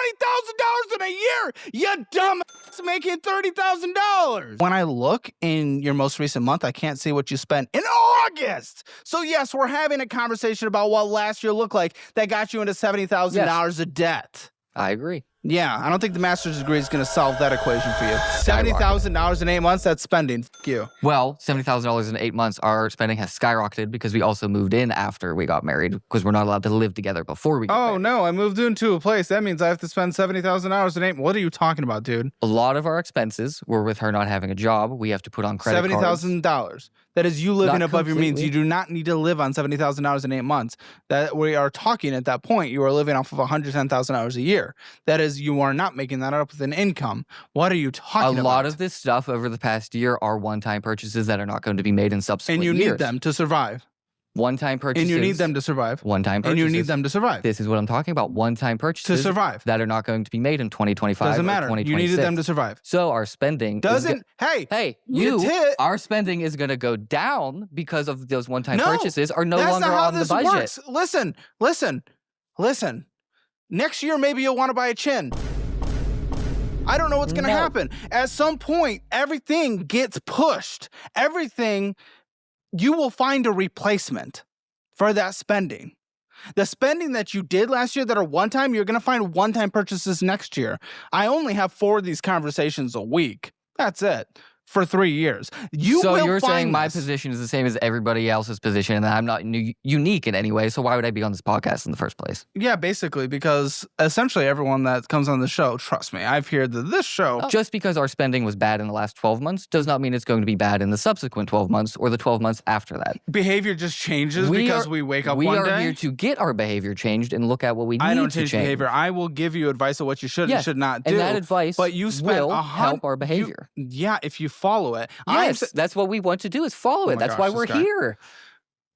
$120,000 in a year, you dumb making $30,000. When I look in your most recent month, I can't see what you spent in August. So yes, we're having a conversation about what last year looked like that got you into $70,000 of debt. I agree. Yeah, I don't think the master's degree is going to solve that equation for you. $70,000 in 8 months, that's spending. F you. Well, $70,000 in 8 months, our spending has skyrocketed because we also moved in after we got married because we're not allowed to live together before we get married. Oh, no, I moved into a place. That means I have to spend $70,000 in 8 months. What are you talking about, dude? A lot of our expenses were with her not having a job. We have to put on credit cards. $70,000. That is you living Not above your means. completely. You do not need to live on $70,000 in 8 months. That we are talking at that point, you are living off of $110,000 a year. That is, you are not making that up with an income. What are you talking about? A lot of this stuff over the past year are one-time purchases that are not going to be made in subsequent And you years. need them to survive. One-time purchases. And you need them to survive. One-time purchases. And you need them to survive. This is what I'm talking about. One-time purchases. To survive. That are not going to be made in 2025 Doesn't or matter. 2026. You needed them to survive. So our spending Hey, our spending is going to go down because of those one-time No, purchases are no that's longer not how on the this budget. works. Listen. Next year, maybe you'll want to buy a chin. I don't know what's going to happen. At some point, everything gets pushed. You will find a replacement for that spending. The spending that you did last year that are one-time, you're going to find one-time purchases next year. I only have 4 of these conversations a week. That's it. For 3 years. So you're saying my position is the same as everybody else's position and that I'm not unique in any way, so why would I be on this podcast in the first place? Yeah, basically, because essentially everyone that comes on the show, trust me, I've heard that this show... Just because our spending was bad in the last 12 months does not mean it's going to be bad in the subsequent 12 months or the 12 months after that. Behavior just changes because we wake up one day? We are here to get our behavior changed and look at what we need to change. I don't change behavior. I will give you advice of what you should and should not do. And that advice but you will help our behavior. Yeah, if you follow it. Yes, that's what we want to do is follow it. That's why we're here.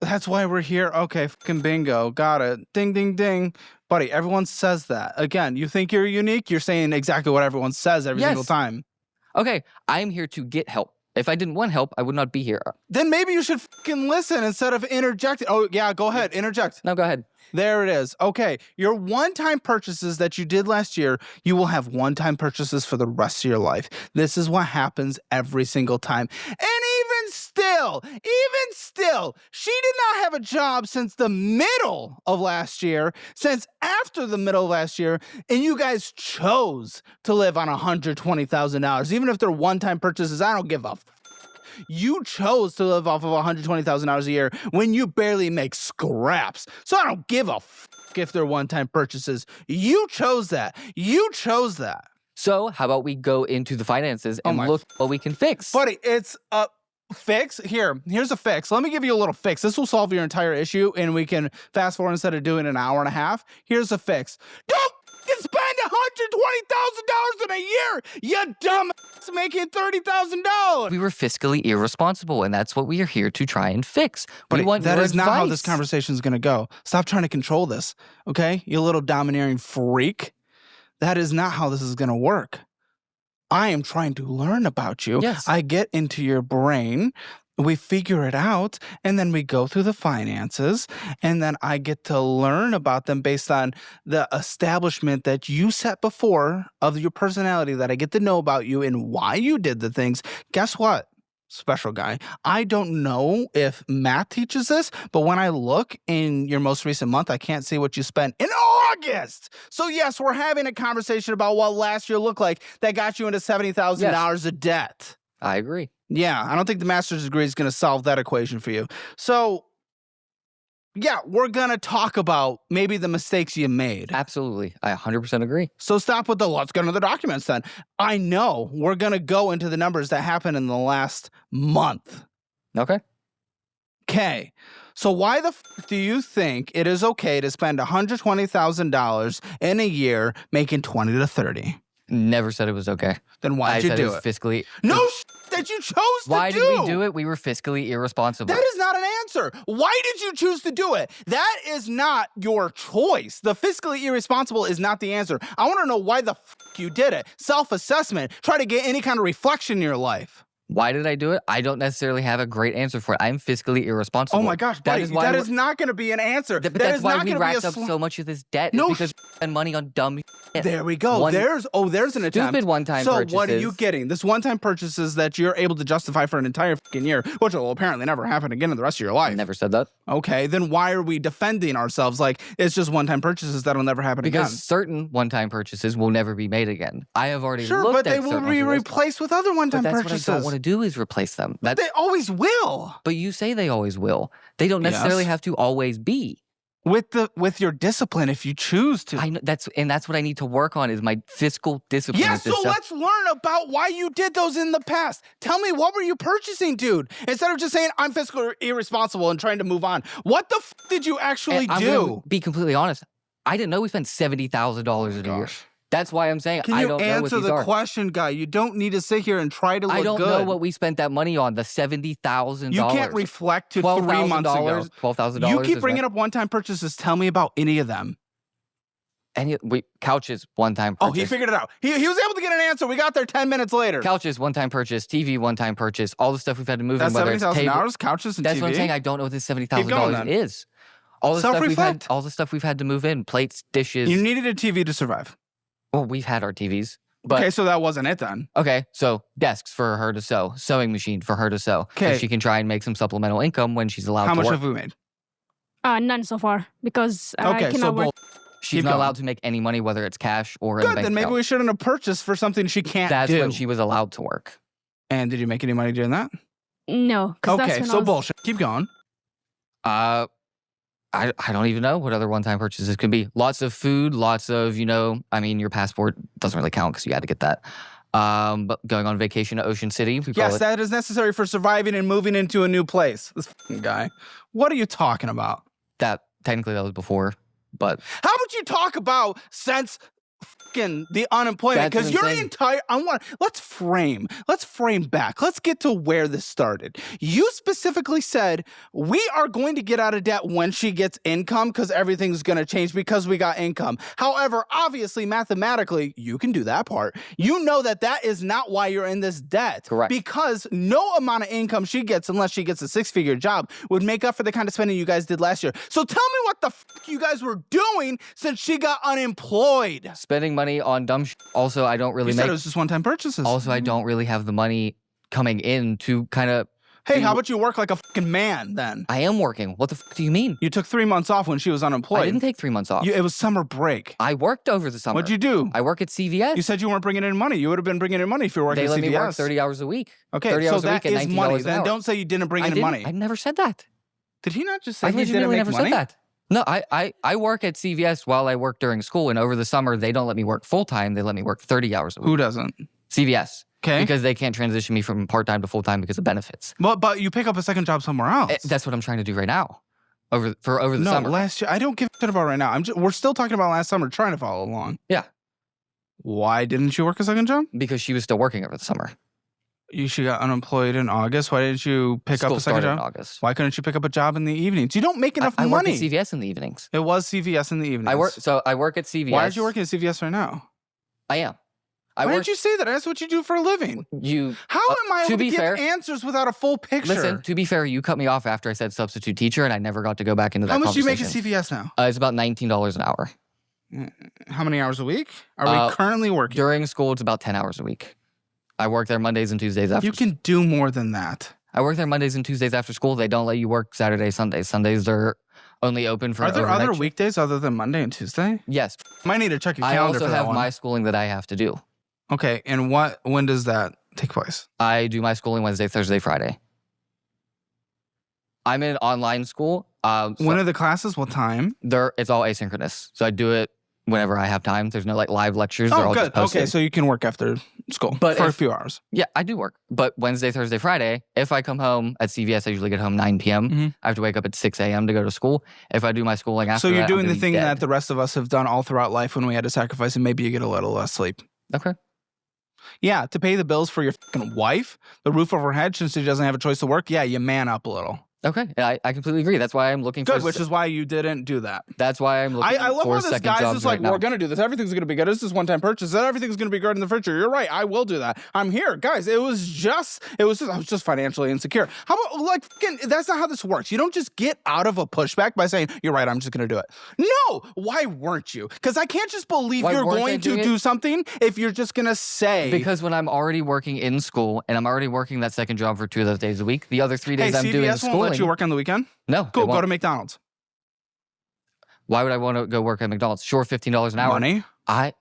That's why we're here. Okay, fucking bingo. Got it. Ding, ding, ding. Buddy, everyone says that. Again, you think you're unique? You're saying exactly what everyone says every single time. Okay, I'm here to get help. If I didn't want help, I would not be here. Then maybe you should fucking listen instead of interjecting. Oh, yeah, go ahead. Interject. No, go ahead. There it is. Okay, your one-time purchases that you did last year, you will have one-time purchases for the rest of your life. This is what happens every single time. And even still, she did not have a job since the middle of last year, since after the middle of last year, and you guys chose to live on $120,000. Even if they're one-time purchases, I don't give a You chose to live off of $120,000 a year when you barely make scraps. So I don't give a if they're one-time purchases. You chose that. So how about we go into the finances and look what we can fix? Buddy, it's a fix. Here's a fix. Let me give you a little fix. This will solve your entire issue and we can fast forward instead of doing an hour and a half. Here's a fix. Don't spend $120,000 in a year, you dumb making $30,000. We were fiscally irresponsible, and that's what we are here to try and fix. But that is not how this conversation is going to go. Stop trying to control this, okay? You little domineering freak. That is not how this is going to work. I am trying to learn about you. Yes. I get into your brain. We figure it out, and then we go through the finances, and then I get to learn about them based on the establishment that you set before of your personality, that I get to know about you and why you did the things. Guess what, special guy? I don't know if math teaches this, but when I look in your most recent month, I can't see what you spent in August. So yes, we're having a conversation about what last year looked like that got you into $70,000 of debt. I agree. Yeah, I don't think the master's degree is going to solve that equation for you. So, yeah, we're going to talk about maybe the mistakes you made. Absolutely. I 100% agree. So stop with the let's go into the documents then. I know we're going to go into the numbers that happened in the last month. Okay. Okay. So why the do you think it is okay to spend $120,000 in a year making 20 to 30? Never said it was okay. Then why'd you do it? Fiscally. That you chose to do. Why did we do it? We were fiscally irresponsible. That is not an answer. Why did you choose to do it? That is not your choice. The fiscally irresponsible is not the answer. I want to know why the you did it. Self-assessment. Try to get any kind of reflection in your life. Why did I do it? I don't necessarily have a great answer for it. I'm fiscally irresponsible. Oh my gosh, buddy, that is not going to be an answer. But that that's is why not we going to racked be up so much of this debt. No because we spend money on dumb shit. There we go. There's an attempt. Stupid one-time purchases. So what are you getting? This one-time purchases that you're able to justify for an entire fucking year, which will apparently never happen again in the rest of your life. I never said that. Okay, then why are we defending ourselves like it's just one-time purchases that'll never happen again? Because certain one-time purchases will never be made again. I have already looked but at they will be replaced with other one-time purchases. What I don't want to do is replace them. They always will. But you say they always will. They don't necessarily have to always be. With your discipline, if you choose to. I know, that's what I need to work on is my fiscal discipline. Yeah, so let's learn about why you did those in the past. Tell me, what were you purchasing, dude? Instead of just saying, I'm fiscally irresponsible and trying to move on. What the f did you actually do? I'm gonna be completely honest. I didn't know we spent $70,000 a year. That's why I'm saying I don't know what these are. Can you answer the question, guy? You don't need to sit here and try to look good. I don't know what we spent that money on, the $70,000. You can't reflect to 3 months ago. $12,000. You keep bringing up one-time purchases. Tell me about any of them. Couches, one-time purchase. Oh, he figured it out. He was able to get an answer. We got there 10 minutes later. Couches, one-time purchase. TV, one-time purchase. All the stuff we've had to move That's in, whether it's $70,000, couches and That's TV? what I'm saying. I don't know what this $70,000 is. All the stuff we've had to move in, plates, dishes. You needed a TV to survive. Well, we've had our TVs. But, okay, so that wasn't it then. Okay, so desks for her to sew, sewing machine for her to sew. Okay. So she can try and make some supplemental income when she's allowed to work. How much have we made? None so far because I cannot work. She's not allowed to make any money, whether it's cash or in the bank then maybe account. we shouldn't have purchased for something she can't do. That's when she was allowed to work. And did you make any money doing that? No. Okay, so bullshit. Keep going. I don't even know what other one-time purchases could be. Lots of food, lots of, I mean, your passport doesn't really count because you had to get that. But going on vacation to Ocean City. Yes, that is necessary for surviving and moving into a new place. This fucking guy. What are you talking about? Technically, that was before, but... How about you talk about since fucking the unemployment? Because your entire... Let's frame back. Let's get to where this started. You specifically said, we are going to get out of debt when she gets income because everything's going to change because we got income. However, obviously, mathematically, you can do that part. You know that is not why you're in this debt. Correct. Because no amount of income she gets, unless she gets a 6-figure job, would make up for the kind of spending you guys did last year. So tell me what the fuck you guys were doing since she got unemployed. Spending money on dumb shit. Also, I don't really You said it was just one-time purchases. Also, I don't really have the money coming in to kind of... Hey, how about you work like a fucking man then? I am working. What the fuck do you mean? You took 3 months off when she was unemployed. I didn't take 3 months off. It was summer break. I worked over the summer. What'd you do? I work at CVS. You said you weren't bringing in money. You would have been bringing in money if you were working at CVS. They let me work 30 hours a week. Okay, 30 so hours a week that at is $19 money. an Then hour. don't say you didn't bring in money. I never said that. Did he not just say I he didn't make never money? said that. No, I work at CVS while I work during school, and over the summer, they don't let me work full-time. They let me work 30 hours a week. Who doesn't? CVS. Okay. Because they can't transition me from part-time to full-time because of benefits. But you pick up a second job somewhere else. That's what I'm trying to do right now. Over the summer. Last year. I don't give a shit about right now. We're still talking about last summer, trying to follow along. Yeah. Why didn't you work a second job? Because she was still working over the summer. She got unemployed in August. Why didn't you pick up a second job? In August. Why couldn't you pick up a job in the evenings? You don't make enough money. I work at CVS in the evenings. It was CVS in the evenings. I work at CVS. Why are you working at CVS right now? I am. Why didn't you say that? That's what you do for a living. How am I able to give answers without a full picture? Listen, to be fair, you cut me off after I said substitute teacher, and I never got to go back into that conversation. How much do you make at CVS now? It's about $19 an hour. How many hours a week are we currently working? During school, it's about 10 hours a week. I work there Mondays and Tuesdays after school. You can do more than that. I work there Mondays and Tuesdays after school. They don't let you work Saturdays, Sundays. Sundays are only open for Are there other weekdays other than Monday and Tuesday? Yes. Might need to check your calendar for that one. I also have my schooling that I have to do. Okay, and when does that take place? I do my schooling Wednesday, Thursday, Friday. I'm in online school. When are the classes? What time? It's all asynchronous. So I do it whenever I have time. There's no live lectures. They're all good. just posted. Okay, so you can work after school for a few hours. Yeah, I do work. But Wednesday, Thursday, Friday, if I come home at CVS, I usually get home 9 p.m. I have to wake up at 6 a.m. to go to school. If I do my schooling after So you're that, doing the thing that the rest of us have done all throughout life when we had to sacrifice, and maybe you get a little less sleep. Okay. Yeah, to pay the bills for your fucking wife, the roof over her head since she doesn't have a choice to work. Yeah, you man up a little. Okay, I completely agree. That's why I'm looking Good, for. which is why you didn't do that. That's why I'm looking I love for how this second guy's jobs just like, right now. we're going to do this. Everything's going to be good. This is one-time purchase. Everything's going to be good in the future. You're right. I will do that. I'm here. Guys, I was just financially insecure. How about, like, that's not how this works. You don't just get out of a pushback by saying, you're right, I'm just going to do it. No! Why weren't you? Because I can't just believe Why you're weren't I going to doing it? do something if you're just going to say. Because when I'm already working in school and I'm already working that second job for 2 of those days a week, the other 3 days I'm doing CVS schooling. won't let you work on the weekend? No. Cool, go to McDonald's. Why would I want to go work at McDonald's? Sure, $15 an hour. Money?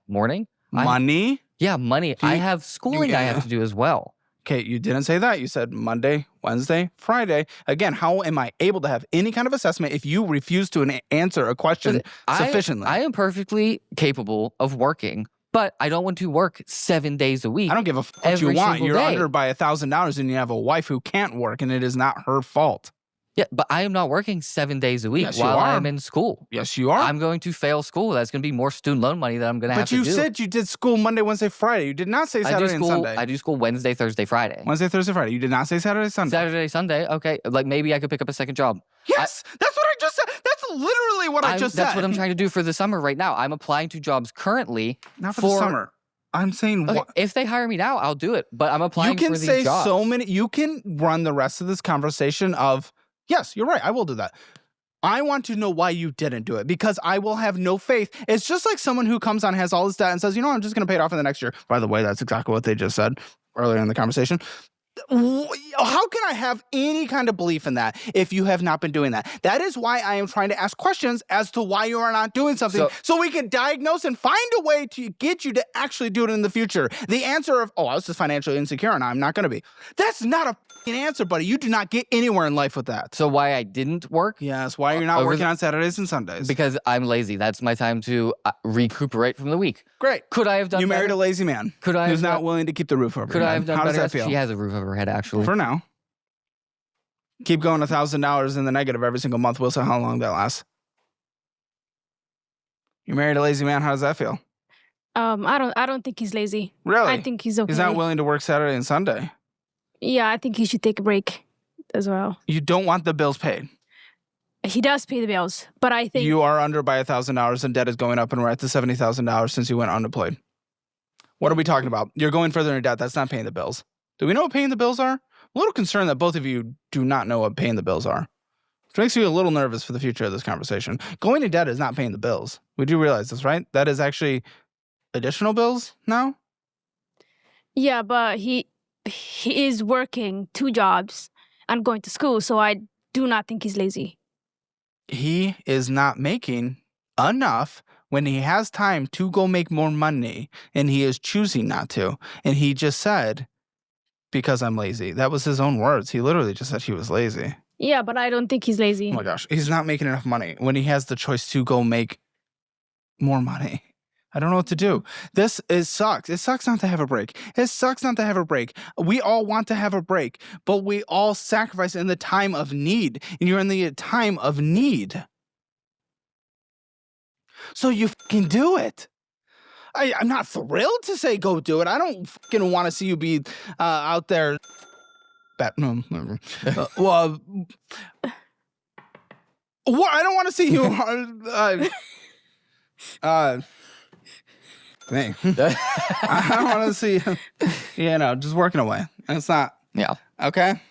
Money? Money? Yeah, money. I have schooling I have to do as well. Okay, you didn't say that. You said Monday, Wednesday, Friday. Again, how am I able to have any kind of assessment if you refuse to answer a question sufficiently? I am perfectly capable of working, but I don't want to work 7 days a week. I don't give a f what you every want. single You're day. under by $1,000 and you have a wife who can't work and it is not her fault. Yeah, but I am not working 7 days a week Yes, you while are. I'm in school. Yes, you are. I'm going to fail school. That's going to be more student loan money that I'm going to have to do. But you said you did school Monday, Wednesday, Friday. You did not say Saturday and Sunday. I do school Wednesday, Thursday, Friday. Wednesday, Thursday, Friday. You did not say Saturday, Sunday. Saturday, Sunday. Okay, like maybe I could pick up a second job. Yes, that's what I just said. That's literally what I just said. That's what I'm trying to do for the summer right now. I'm applying to jobs currently. Not for the summer. I'm saying Okay, if they hire me now, I'll do it. But I'm applying for these jobs. You can say so many. You can run the rest of this conversation of, yes, you're right. I will do that. I want to know why you didn't do it because I will have no faith. It's just like someone who comes on, has all this debt and says, you know, I'm just going to pay it off in the next year. By the way, that's exactly what they just said earlier in the conversation. How can I have any kind of belief in that if you have not been doing that? That is why I am trying to ask questions as to why you are not doing something so we can diagnose and find a way to get you to actually do it in the future. The answer of, oh, I was just financially insecure and I'm not going to be. That's not a answer, buddy. You do not get anywhere in life with that. So why I didn't work? Yes, why you're not working on Saturdays and Sundays. Because I'm lazy. That's my time to recuperate from the week. Great. Could I have done You married better? a lazy man who's not willing to keep the roof over Could your I head. have done How better? does that feel? She has a roof over her head, actually. For now. Keep going $1,000 in the negative every single month. We'll see how long that lasts. You married a lazy man. How does that feel? I don't think he's lazy. Really? I think he's okay. He's not willing to work Saturday and Sunday. Yeah, I think he should take a break as well. You don't want the bills paid. He does pay the bills, but I think You are under by $1,000 and debt is going up and we're at the $70,000 since you went unemployed. What are we talking about? You're going further in debt. That's not paying the bills. Do we know what paying the bills are? I'm a little concerned that both of you do not know what paying the bills are. Which makes you a little nervous for the future of this conversation. Going in debt is not paying the bills. We do realize this, right? That is actually additional bills now? Yeah, but he is working 2 jobs and going to school, so I do not think he's lazy. He is not making enough when he has time to go make more money, and he is choosing not to. And he just said, because I'm lazy. That was his own words. He literally just said he was lazy. Yeah, but I don't think he's lazy. Oh my gosh. He's not making enough money when he has the choice to go make more money. I don't know what to do. Sucks. It sucks not to have a break. It sucks not to have a break. We all want to have a break, but we all sacrifice in the time of need. And you're in the time of need. So you fucking do it. I'm not thrilled to say go do it. I don't fucking want to see you be out there. No, never. Well, what? I don't want to see you. Thing. I don't want to see you know, just working away. It's not. Yeah. Okay.